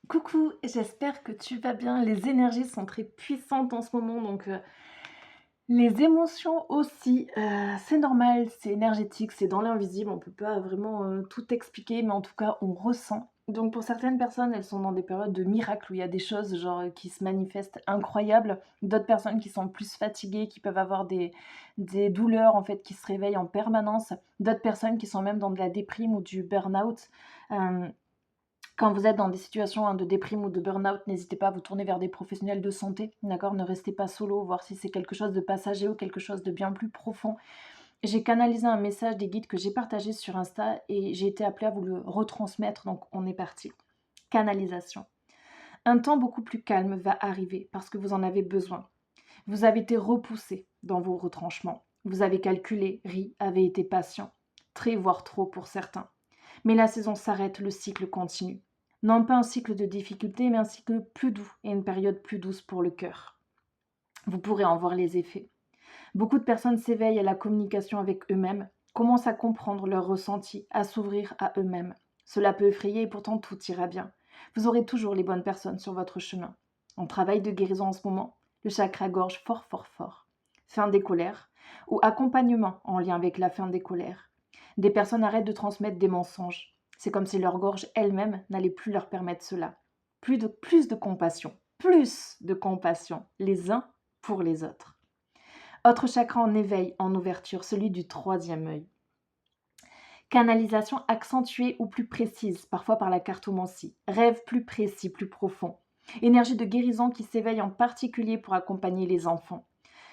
Coucou, j'espère que tu vas bien. Les énergies sont très puissantes en ce moment, donc les émotions aussi. C'est normal, c'est énergétique, c'est dans l'invisible. On peut pas vraiment tout expliquer, mais en tout cas, on ressent. Donc pour certaines personnes, elles sont dans des périodes de miracle où il y a des choses genre qui se manifestent incroyables. D'autres personnes qui sont plus fatiguées, qui peuvent avoir des douleurs en fait qui se réveillent en permanence. D'autres personnes qui sont même dans de la déprime ou du burn-out. Euh, Quand vous êtes dans des situations, de déprime ou de burn-out, n'hésitez pas à vous tourner vers des professionnels de santé, d'accord? Ne restez pas solo, voir si c'est quelque chose de passager ou quelque chose de bien plus profond. J'ai canalisé un message des guides que j'ai partagé sur Insta et j'ai été appelée à vous le retransmettre, donc on est parti. Canalisation. Un temps beaucoup plus calme va arriver parce que vous en avez besoin. Vous avez été repoussé dans vos retranchements. Vous avez calculé, ri, avez été patient. Très, voire trop pour certains. Mais la saison s'arrête, le cycle continue. Non pas un cycle de difficulté, mais un cycle plus doux et une période plus douce pour le cœur. Vous pourrez en voir les effets. Beaucoup de personnes s'éveillent à la communication avec eux-mêmes, commencent à comprendre leurs ressentis, à s'ouvrir à eux-mêmes. Cela peut effrayer et pourtant tout ira bien. Vous aurez toujours les bonnes personnes sur votre chemin. On travaille de guérison en ce moment, le chakra gorge fort fort fort. Fin des colères ou accompagnement en lien avec la fin des colères. Des personnes arrêtent de transmettre des mensonges. C'est comme si leur gorge elle-même n'allait plus leur permettre cela. Plus de compassion, les uns pour les autres. Autre chakra en éveil, en ouverture, celui du troisième œil. Canalisation accentuée ou plus précise, parfois par la cartomancie. Rêve plus précis, plus profond. Énergie de guérison qui s'éveille en particulier pour accompagner les enfants.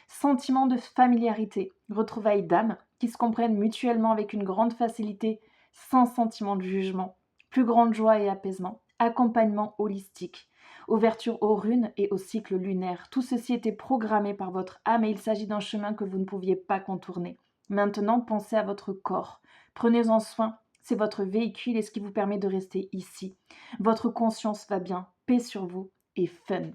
Sentiment de familiarité, retrouvailles d'âme qui se comprennent mutuellement avec une grande facilité, sans sentiment de jugement. Plus grande joie et apaisement. Accompagnement holistique. Ouverture aux runes et au cycle lunaire. Tout ceci était programmé par votre âme et il s'agit d'un chemin que vous ne pouviez pas contourner. Maintenant, pensez à votre corps. Prenez-en soin. C'est votre véhicule et ce qui vous permet de rester ici. Votre conscience va bien, paix sur vous et fun.